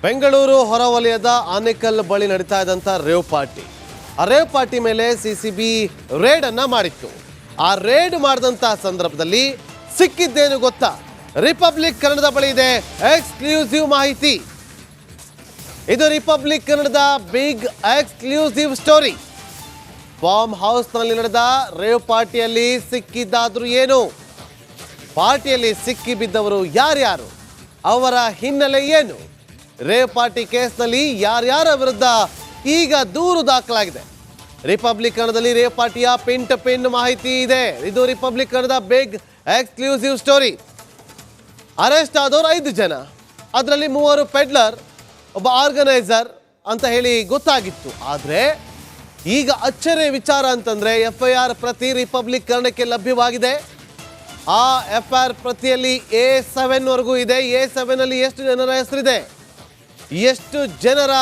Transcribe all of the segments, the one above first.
ಬೆಂಗಳೂರು ಹೊರವಲಯದ ಆನೇಕಲ್ ಬಳಿ ನಡೀತಾ ಇದ್ದಂಥ ರೇವ್ ಪಾರ್ಟಿ. ಆ ರೇವ್ ಪಾರ್ಟಿ ಮೇಲೆ ಸಿಸಿಬಿ ರೇಡ್ ಅನ್ನ ಮಾಡಿತ್ತು. ಆ ರೇಡ್ ಮಾಡಿದಂಥ ಸಂದರ್ಭದಲ್ಲಿ ಸಿಕ್ಕಿದ್ದೇನು ಗೊತ್ತಾ? ರಿಪಬ್ಲಿಕ್ ಕನ್ನಡದ ಬಳಿ ಇದೆ ಎಕ್ಸ್ಕ್ಲೂಸಿವ್ ಮಾಹಿತಿ. ಇದು ರಿಪಬ್ಲಿಕ್ ಕನ್ನಡದ big exclusive story. Farm house ನಲ್ಲಿ ನಡೆದ ರೇವ್ ಪಾರ್ಟಿಯಲ್ಲಿ ಸಿಕ್ಕಿದ್ದಾದ್ರೂ ಏನು, ಪಾರ್ಟಿಯಲ್ಲಿ ಸಿಕ್ಕಿ ಬಿದ್ದವರು ಯಾರ್ಯಾರು, ಅವರ ಹಿನ್ನೆಲೆ ಏನು, ರೇವ್ ಪಾರ್ಟಿ ಕೇಸ್ನಲ್ಲಿ ಯಾರ್ಯಾರ ವಿರುದ್ಧ ಈಗ ದೂರು ದಾಖಲಾಗಿದೆ. ರಿಪಬ್ಲಿಕ್ ಕನ್ನಡದಲ್ಲಿ ರೇವ್ ಪಾರ್ಟಿಯ ಪಿನ್ ಟು ಪಿನ್ ಮಾಹಿತಿ ಇದೆ. ಇದು ರಿಪಬ್ಲಿಕ್ ಕನ್ನಡದ ಬಿಗ್ ಎಕ್ಸ್ಕ್ಲೂಸಿವ್ ಸ್ಟೋರಿ. ಅರೆಸ್ಟ್ ಆದವರು 5 ಜನ, ಅದರಲ್ಲಿ 3 ಪೆಡ್ಲರ್, ಒಬ್ಬ ಆರ್ಗನೈಸರ್ ಅಂತ ಹೇಳಿ ಗೊತ್ತಾಗಿತ್ತು. ಆದರೆ ಈಗ ಅಚ್ಚರಿಯ ವಿಚಾರ ಅಂತಂದ್ರೆ FIR ಪ್ರತಿ ರಿಪಬ್ಲಿಕ್ ಕನ್ನಡಕ್ಕೆ ಲಭ್ಯವಾಗಿದೆ. ಆ FIR ಪ್ರತಿಯಲ್ಲಿ A7 ವರೆಗೂ ಇದೆ. A7 ಅಲ್ಲಿ ಎಷ್ಟು ಜನರ ಹೆಸರಿದೆ, ಎಷ್ಟು ಜನರ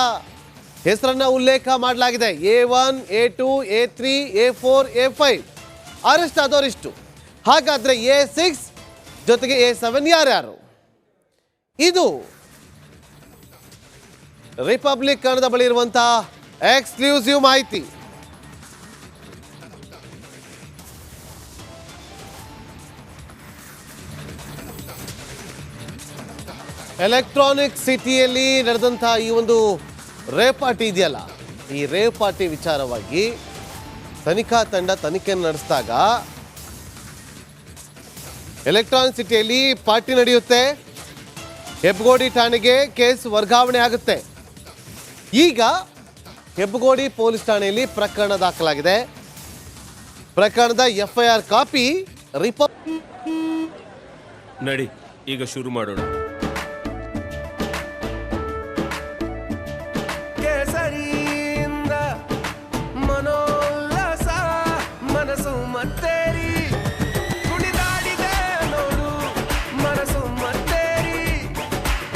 ಹೆಸರನ್ನ ಉಲ್ಲೇಖ ಮಾಡಲಾಗಿದೆ? A1, A2, A3, A4, A5. Arrest ಆದವರಿಷ್ಟು. ಹಾಗಾದ್ರೆ A6 ಜೊತೆಗೆ A7 ಯಾರ್ಯಾರು? ಇದು ರಿಪಬ್ಲಿಕ್ ಕನ್ನಡದ ಬಳಿ ಇರುವಂತಹ ಎಕ್ಸ್ಕ್ಲೂಸಿವ್ ಮಾಹಿತಿ. ಎಲೆಕ್ಟ್ರಾನಿಕ್ ಸಿಟಿಯಲ್ಲಿ ನಡೆದಂತಹ ಈ ಒಂದು ರೇವ್ ಪಾರ್ಟಿ ಇದೆಯಲ್ಲ, ಈ ರೇವ್ ಪಾರ್ಟಿ ವಿಚಾರವಾಗಿ ತನಿಖಾ ತಂಡ ತನಿಖೆಯನ್ನು ನಡೆಸಿದಾಗ ಎಲೆಕ್ಟ್ರಾನಿಕ್ ಸಿಟಿಯಲ್ಲಿ ಪಾರ್ಟಿ ನಡೆಯುತ್ತೆ, ಹೆಬ್ಬಗೋಡಿ ಠಾಣೆಗೆ ಕೇಸ್ ವರ್ಗಾವಣೆ ಆಗುತ್ತೆ. ಈಗ ಹೆಬ್ಬಗೋಡಿ ಪೊಲೀಸ್ ಠಾಣೆಯಲ್ಲಿ ಪ್ರಕರಣ ದಾಖಲಾಗಿದೆ. ಪ್ರಕರಣದ FIR ಕಾಪಿ ನಡಿ ಈಗ ಶುರು ಮಾಡೋಣ. ಕೇಸರಿಯಿಂದ ಮನೋಲ್ಲಾಸ ಮನಸ್ಸು ಮತ್ತೇರಿ ಕುಣಿದಾಡಿದೆ ನೋಡು, ಮನಸ್ಸು ಮತ್ತೇರಿ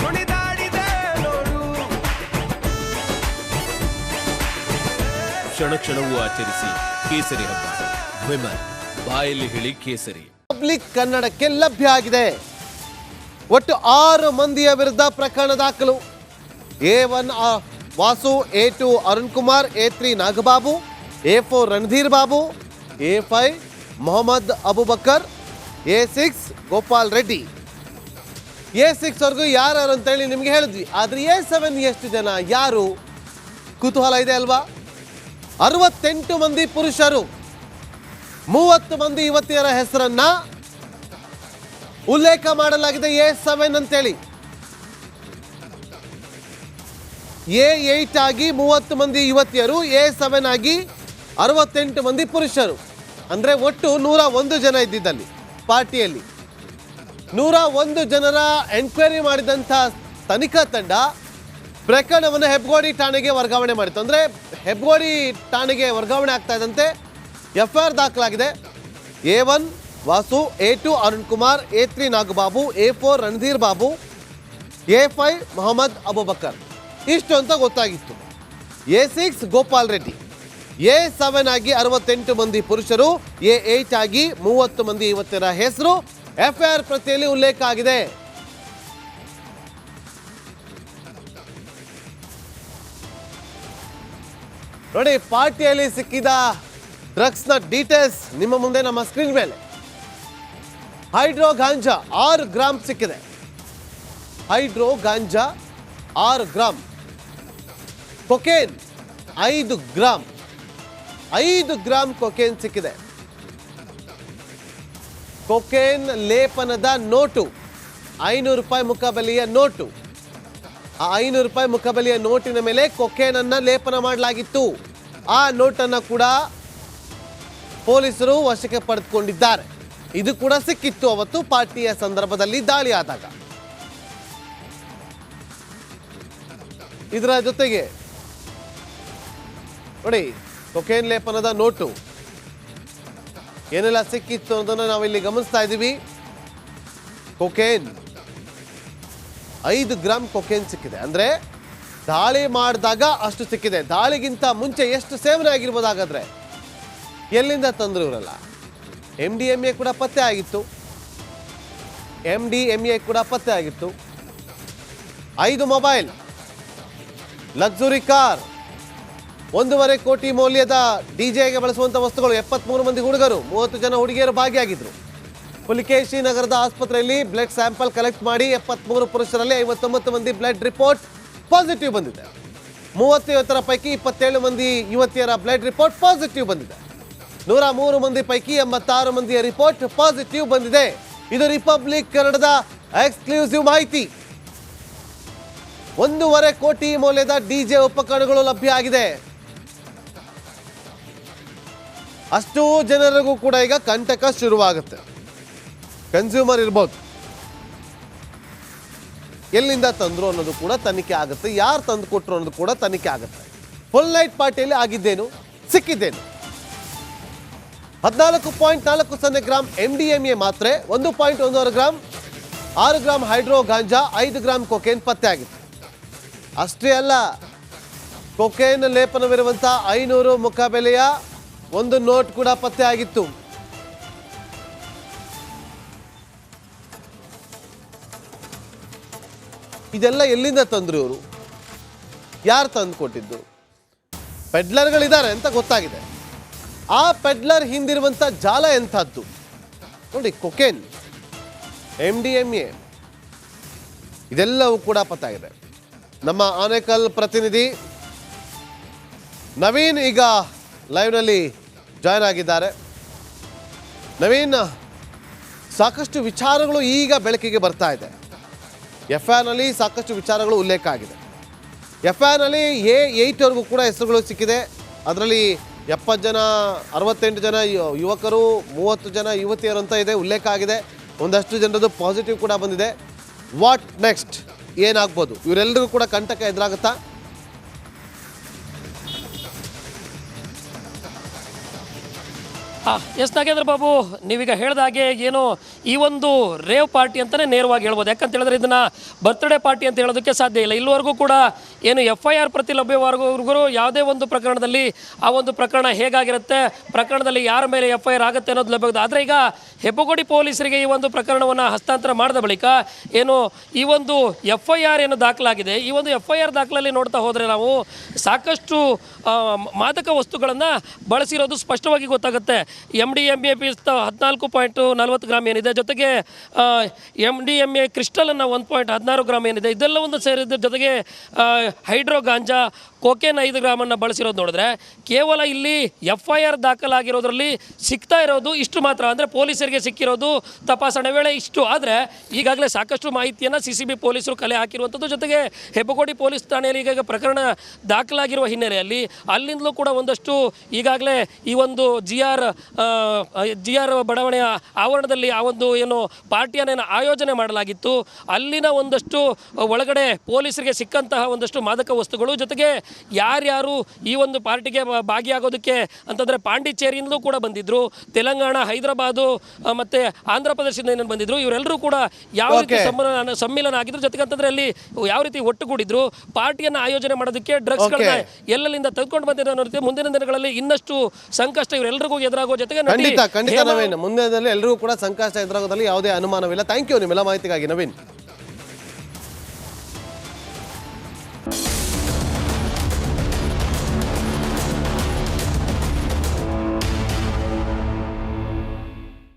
ಕುಣಿದಾಡಿದೆ ನೋಡು. ಕ್ಷಣ ಕ್ಷಣವೂ ಆಚರಿಸಿ ಕೇಸರಿ ಹಬ್ಬ. ವಿಮಲ್ ಬಾಯಲ್ಲಿ ಹೇಳಿ ಕೇಸರಿ. ಪಬ್ಲಿಕ್ ಕನ್ನಡಕ್ಕೆ ಲಭ್ಯ ಆಗಿದೆ. ಒಟ್ಟು 6 ಮಂದಿಯ ವಿರುದ್ಧ ಪ್ರಕರಣ ದಾಖಲು. A1 Vasu, A2 Arun Kumar, A3 Nagababu, A4 Randhir Babu, A5 Mohammed Abubakar, A6 Gopal Reddy. A6 ವರೆಗೂ ಯಾರು ಅಂತೇಳಿ ನಿಮ್ಗೆ ಹೇಳಿದ್ವಿ. ಆದ್ರೆ A7 ಎಷ್ಟು ಜನ, ಯಾರು? ಕುತೂಹಲ ಇದೆ ಅಲ್ವಾ? 68 ಮಂದಿ ಪುರುಷರು, 30 ಮಂದಿ ಯುವತಿಯರ ಹೆಸರನ್ನ ಉಲ್ಲೇಖ ಮಾಡಲಾಗಿದೆ A7 ಅಂತೇಳಿ. A8 ಆಗಿ 30 ಮಂದಿ ಯುವತಿಯರು, A7 ಆಗಿ 68 ಮಂದಿ ಪುರುಷರು. ಅಂದ್ರೆ ಒಟ್ಟು 101 ಜನ ಇದ್ದಿದ್ದಲ್ಲಿ ಪಾರ್ಟಿಯಲ್ಲಿ. 101 ಜನರ ಎನ್ಕ್ವೈರಿ ಮಾಡಿದಂಥ ತನಿಖಾ ತಂಡ ಪ್ರಕರಣವನ್ನು ಹೆಬ್ಬಗೋಡಿ ಠಾಣೆಗೆ ವರ್ಗಾವಣೆ ಮಾಡಿತ್ತು. ಅಂದ್ರೆ ಹೆಬ್ಬಗೋಡಿ ಠಾಣೆಗೆ ವರ್ಗಾವಣೆ ಆಗ್ತಾ ಇದ್ದಂತೆ FIR ದಾಖಲಾಗಿದೆ. A1 Vasu, A2 Arun Kumar, A3 Nagababu, A4 Randhir Babu, A5 Mohammed Abubakar. ಇಷ್ಟು ಅಂತ ಗೊತ್ತಾಗಿತ್ತು. A6 ಗೋಪಾಲ್ ರೆಡ್ಡಿ. A7 ಆಗಿ 68 ಮಂದಿ ಪುರುಷರು, A8 ಆಗಿ 30 ಮಂದಿ ಯುವತಿಯರ ಹೆಸರು FIR ಪ್ರತಿಯಲ್ಲಿ ಉಲ್ಲೇಖ ಆಗಿದೆ. ನೋಡಿ, ಪಾರ್ಟಿಯಲ್ಲಿ ಸಿಕ್ಕಿದ ಡ್ರಗ್ಸ್ನ ಡೀಟೇಲ್ಸ್ ನಿಮ್ಮ ಮುಂದೆ ನಮ್ಮ ಸ್ಕ್ರೀನ್ ಮೇಲೆ. ಹೈಡ್ರೋ ಗಾಂಜಾ 6 ಗ್ರಾಮ್ ಸಿಕ್ಕಿದೆ. Hydro ganja 6 gram. Cocaine 5 gram. 5 gram cocaine ಸಿಕ್ಕಿದೆ. ಕೊಕೇನ್ ಲೇಪನದ ನೋಟು, 500 ರೂಪಾಯಿ ಮುಖಬೆಲೆಯ ನೋಟು. ಆ 500 ರೂಪಾಯಿ ಮುಖಬೆಲೆಯ ನೋಟಿನ ಮೇಲೆ ಕೊಕೇನ್ ಅನ್ನ ಲೇಪನ ಮಾಡಲಾಗಿತ್ತು. ಆ ನೋಟನ್ನು ಕೂಡ ಪೊಲೀಸರು ವಶಕ್ಕೆ ಪಡೆದುಕೊಂಡಿದ್ದಾರೆ. ಇದು ಕೂಡ ಸಿಕ್ಕಿತ್ತು ಅವತ್ತು ಪಾರ್ಟಿಯ ಸಂದರ್ಭದಲ್ಲಿ ದಾಳಿ ಆದಾಗ. ಇದರ ಜೊತೆಗೆ ನೋಡಿ, ಕೊಕೇನ್ ಲೇಪನದ ನೋಟು ಏನೆಲ್ಲ ಸಿಕ್ಕಿತ್ತು ಅನ್ನೋದನ್ನ ನಾವಿಲ್ಲಿ ಗಮನಿಸ್ತಾ ಇದ್ದೀವಿ. ಕೊಕೇನ್ 5 ಗ್ರಾಮ್ ಕೊಕೇನ್ ಸಿಕ್ಕಿದೆ. ಅಂದ್ರೆ ದಾಳಿ ಮಾಡಿದಾಗ ಅಷ್ಟು ಸಿಕ್ಕಿದೆ. ದಾಳಿಗಿಂತ ಮುಂಚೆ ಎಷ್ಟು ಸೇವನೆ ಆಗಿರ್ಬೋದು? ಹಾಗಾದ್ರೆ ಎಲ್ಲಿಂದ ತಂದ್ರು ಇವರಲ್ಲ? MDMA ಕೂಡ ಪತ್ತೆ ಆಗಿತ್ತು. MDMA ಕೂಡ ಪತ್ತೆ ಆಗಿತ್ತು. 5 ಮೊಬೈಲ್, ಲಕ್ಸುರಿ ಕಾರ್, 1.5 ಕೋಟಿ ಮೌಲ್ಯದ ಡಿಜೆಗೆ ಬಳಸುವಂತ ವಸ್ತುಗಳು, 73 ಮಂದಿ ಹುಡುಗರು, 30 ಜನ ಹುಡುಗಿಯರು ಭಾಗಿಯಾಗಿದ್ರು. ಪುಲಿಕೇಶಿ ನಗರದ ಆಸ್ಪತ್ರೆಯಲ್ಲಿ ಬ್ಲಡ್ ಸ್ಯಾಂಪಲ್ ಕಲೆಕ್ಟ್ ಮಾಡಿ 73 ಪುರುಷರಲ್ಲಿ 59 ಮಂದಿ ಬ್ಲಡ್ ರಿಪೋರ್ಟ್ ಪಾಸಿಟಿವ್ ಬಂದಿದೆ. 30 ಪೈಕಿ 27 ಮಂದಿ ಯುವತಿಯರ ಬ್ಲಡ್ ರಿಪೋರ್ಟ್ ಪಾಸಿಟಿವ್ ಬಂದಿದೆ. 103 ಮಂದಿ ಪೈಕಿ 86 ಮಂದಿಯ ರಿಪೋರ್ಟ್ ಪಾಸಿಟಿವ್ ಬಂದಿದೆ. ಇದು ರಿಪಬ್ಲಿಕ್ ಕನ್ನಡದ ಎಕ್ಸ್ಕ್ಲೂಸಿವ್ ಮಾಹಿತಿ. 1.5 ಕೋಟಿ ಮೌಲ್ಯದ ಡಿಜೆ ಉಪಕರಣಗಳು ಲಭ್ಯ ಆಗಿದೆ. ಅಷ್ಟು ಜನರಿಗೂ ಕೂಡ ಈಗ ಕಂಟಕ ಶುರುವಾಗುತ್ತೆ. ಕನ್ಸ್ಯೂಮರ್ ಇರ್ಬೋದು, ಎಲ್ಲಿಂದ ತಂದ್ರು ಅನ್ನೋದು ಕೂಡ ತನಿಖೆ ಆಗುತ್ತೆ, ಯಾರು ತಂದು ಕೊಟ್ಟರು ಅನ್ನೋದು ಕೂಡ ತನಿಖೆ ಆಗುತ್ತೆ. ಫುಲ್ ನೈಟ್ ಪಾರ್ಟಿಯಲ್ಲಿ ಆಗಿದ್ದೇನು, ಸಿಕ್ಕಿದ್ದೇನು? 14.40 ಗ್ರಾಂ MDMA ಮಾತ್ರೆ, 1.16 ಗ್ರಾಂ, 6 ಗ್ರಾಂ ಹೈಡ್ರೋ ಗಾಂಜಾ, 5 ಗ್ರಾಂ ಕೊಕೇನ್ ಪತ್ತೆ ಆಗಿತ್ತು. ಅಷ್ಟೇ ಅಲ್ಲ, ಕೊಕೇನ್ ಲೇಪನವಿರುವಂಥ 500 ಮುಖಬೆಲೆಯ ಒಂದು ನೋಟ್ ಕೂಡ ಪತ್ತೆ ಆಗಿತ್ತು. ಇದೆಲ್ಲ ಎಲ್ಲಿಂದ ತಂದ್ರು ಇವರು? ಯಾರು ತಂದು ಕೊಟ್ಟಿದ್ದು? ಪೆಡ್ಲರ್ಗಳಿದ್ದಾರೆ ಅಂತ ಗೊತ್ತಾಗಿದೆ. ಆ ಪೆಡ್ಲರ್ ಹಿಂದಿರುವಂಥ ಜಾಲ ಎಂಥದ್ದು ನೋಡಿ. ಕೊಕೇನ್, MDMA ಇದೆಲ್ಲವೂ ಕೂಡ ಪತ್ತಾಗಿದೆ. ನಮ್ಮ ಆನೇಕಲ್ ಪ್ರತಿನಿಧಿ ನವೀನ್ ಈಗ ಲೈವ್ನಲ್ಲಿ ಜಾಯ್ನ್ ಆಗಿದ್ದಾರೆ. ನವೀನ್, ಸಾಕಷ್ಟು ವಿಚಾರಗಳು ಈಗ ಬೆಳಕಿಗೆ ಬರ್ತಾ ಇದೆ. FIRನಲ್ಲಿ ಸಾಕಷ್ಟು ವಿಚಾರಗಳು ಉಲ್ಲೇಖ ಆಗಿದೆ. FIRನಲ್ಲಿ A8ವರೆಗೂ ಕೂಡ ಹೆಸರುಗಳು ಸಿಕ್ಕಿದೆ. ಅದರಲ್ಲಿ 70 ಜನ, 68 ಜನ ಯುವಕರು, 30 ಜನ ಯುವತಿಯರು ಅಂತ ಇದೆ, ಉಲ್ಲೇಖ ಆಗಿದೆ. ಒಂದಷ್ಟು ಜನರದು ಪಾಸಿಟಿವ್ ಕೂಡ ಬಂದಿದೆ. What next? ಏನಾಗ್ಬೋದು? ಇವರೆಲ್ಲರಿಗೂ ಕೂಡ ಕಂಟಕ ಎದುರಾಗುತ್ತಾ? ಎಸ್ ನಾಗೇಂದ್ರ ಬಾಬು, ನೀವೀಗ ಹೇಳಿದ ಹಾಗೆ ಏನು ಈ ಒಂದು ರೇವ್ ಪಾರ್ಟಿ ಅಂತಲೇ ನೇರವಾಗಿ ಹೇಳ್ಬೋದು. ಯಾಕಂತ ಹೇಳಿದ್ರೆ ಇದನ್ನು ಬರ್ತ್ಡೇ ಪಾರ್ಟಿ ಅಂತ ಹೇಳೋದಕ್ಕೆ ಸಾಧ್ಯ ಇಲ್ಲ. ಇಲ್ಲಿವರೆಗೂ ಕೂಡ ಏನು FIR ಪ್ರತಿ ಲಭ್ಯವಾಗುವವರೆಗೂ ಯಾವುದೇ ಒಂದು ಪ್ರಕರಣದಲ್ಲಿ ಆ ಒಂದು ಪ್ರಕರಣ ಹೇಗಾಗಿರುತ್ತೆ, ಪ್ರಕರಣದಲ್ಲಿ ಯಾರ ಮೇಲೆ FIR ಆಗುತ್ತೆ ಅನ್ನೋದು ಲಭ್ಯವಾಗುತ್ತೆ. ಆದರೆ ಈಗ ಹೆಬ್ಬಗೋಡಿ ಪೊಲೀಸರಿಗೆ ಈ ಒಂದು ಪ್ರಕರಣವನ್ನು ಹಸ್ತಾಂತರ ಮಾಡಿದ ಬಳಿಕ ಏನು ಈ ಒಂದು FIR ಏನು ದಾಖಲಾಗಿದೆ, ಈ ಒಂದು FIR ದಾಖಲಲ್ಲಿ ನೋಡ್ತಾ ಹೋದರೆ ನಾವು ಸಾಕಷ್ಟು ಮಾದಕ ವಸ್ತುಗಳನ್ನು ಬಳಸಿರೋದು ಸ್ಪಷ್ಟವಾಗಿ ಗೊತ್ತಾಗುತ್ತೆ. MDMA 14.40 ಗ್ರಾಮ್ ಏನಿದೆ, ಜೊತೆಗೆ MDMA ಕ್ರಿಸ್ಟಲನ್ನು 1.16 ಗ್ರಾಮ್ ಏನಿದೆ, ಇದೆಲ್ಲವನ್ನು ಸೇರಿದ ಜೊತೆಗೆ ಹೈಡ್ರೋ ಗಾಂಜಾ, ಕೊಕೇನ್ 5 ಗ್ರಾಮನ್ನು ಬಳಸಿರೋದು ನೋಡಿದ್ರೆ ಕೇವಲ ಇಲ್ಲಿ FIR ದಾಖಲಾಗಿರೋದ್ರಲ್ಲಿ ಸಿಗ್ತಾ ಇರೋದು ಇಷ್ಟು ಮಾತ್ರ. ಅಂದರೆ ಪೊಲೀಸರಿಗೆ ಸಿಕ್ಕಿರೋದು ತಪಾಸಣೆ ವೇಳೆ ಇಷ್ಟು. ಆದರೆ ಈಗಾಗಲೇ ಸಾಕಷ್ಟು ಮಾಹಿತಿಯನ್ನು CCB ಪೊಲೀಸರು ಕಲೆ ಹಾಕಿರುವಂಥದ್ದು, ಜೊತೆಗೆ ಹೆಬ್ಬಗೋಡಿ ಪೊಲೀಸ್ ಠಾಣೆಯಲ್ಲಿ ಈಗ ಪ್ರಕರಣ ದಾಖಲಾಗಿರುವ ಹಿನ್ನೆಲೆಯಲ್ಲಿ ಅಲ್ಲಿಂದಲೂ ಕೂಡ ಒಂದಷ್ಟು ಈಗಾಗಲೇ ಈ ಒಂದು GR ಬಡಾವಣೆಯ ಆವರಣದಲ್ಲಿ ಆ ಒಂದು ಏನು ಪಾರ್ಟಿಯನ್ನು ಆಯೋಜನೆ ಮಾಡಲಾಗಿತ್ತು, ಅಲ್ಲಿನ ಒಂದಷ್ಟು ಒಳಗಡೆ ಪೊಲೀಸರಿಗೆ ಸಿಕ್ಕಂತಹ ಒಂದಷ್ಟು ಮಾದಕ ವಸ್ತುಗಳು, ಜೊತೆಗೆ ಯಾರ್ಯಾರು ಈ ಒಂದು ಪಾರ್ಟಿಗೆ ಭಾಗಿಯಾಗೋದಕ್ಕೆ ಅಂತಂದರೆ ಪಾಂಡಿಚೇರಿಯಿಂದಲೂ ಕೂಡ ಬಂದಿದ್ರು, ತೆಲಂಗಾಣ, ಹೈದರಾಬಾದು ಮತ್ತು ಆಂಧ್ರ ಪ್ರದೇಶದಿಂದ ಏನೇನು ಬಂದಿದ್ರು, ಇವರೆಲ್ಲರೂ ಕೂಡ ಯಾವ ರೀತಿ ಸಮ್ಮಿಲನ ಆಗಿದ್ರು, ಜೊತೆಗೆ ಅಂತಂದರೆ ಅಲ್ಲಿ ಯಾವ ರೀತಿ ಒಟ್ಟುಗೂಡಿದ್ರು, ಪಾರ್ಟಿಯನ್ನು ಆಯೋಜನೆ ಮಾಡೋದಕ್ಕೆ ಡ್ರಗ್ಸ್ಗಳನ್ನ ಎಲ್ಲೆಲ್ಲಿಂದ ತೆಗೆದುಕೊಂಡು ಬಂದಿರೋ ಅನ್ನೋ ರೀತಿ ಮುಂದಿನ ದಿನಗಳಲ್ಲಿ ಇನ್ನಷ್ಟು ಸಂಕಷ್ಟ ಇವರೆಲ್ಲರಿಗೂ ಎದುರಾಗುವ ಜೊತೆಗೆ ಖಂಡಿತ ನವೀನ್, ಮುಂದಿನದಲ್ಲಿ ಎಲ್ಲರಿಗೂ ಕೂಡ ಸಂಕಷ್ಟ ಎದುರಾಗೋದ್ರಲ್ಲಿ ಯಾವುದೇ ಅನುಮಾನವಿಲ್ಲ. ಥ್ಯಾಂಕ್ ಯು ನಿಮ್ಮೆಲ್ಲ ಮಾಹಿತಿಗಾಗಿ ನವೀನ್.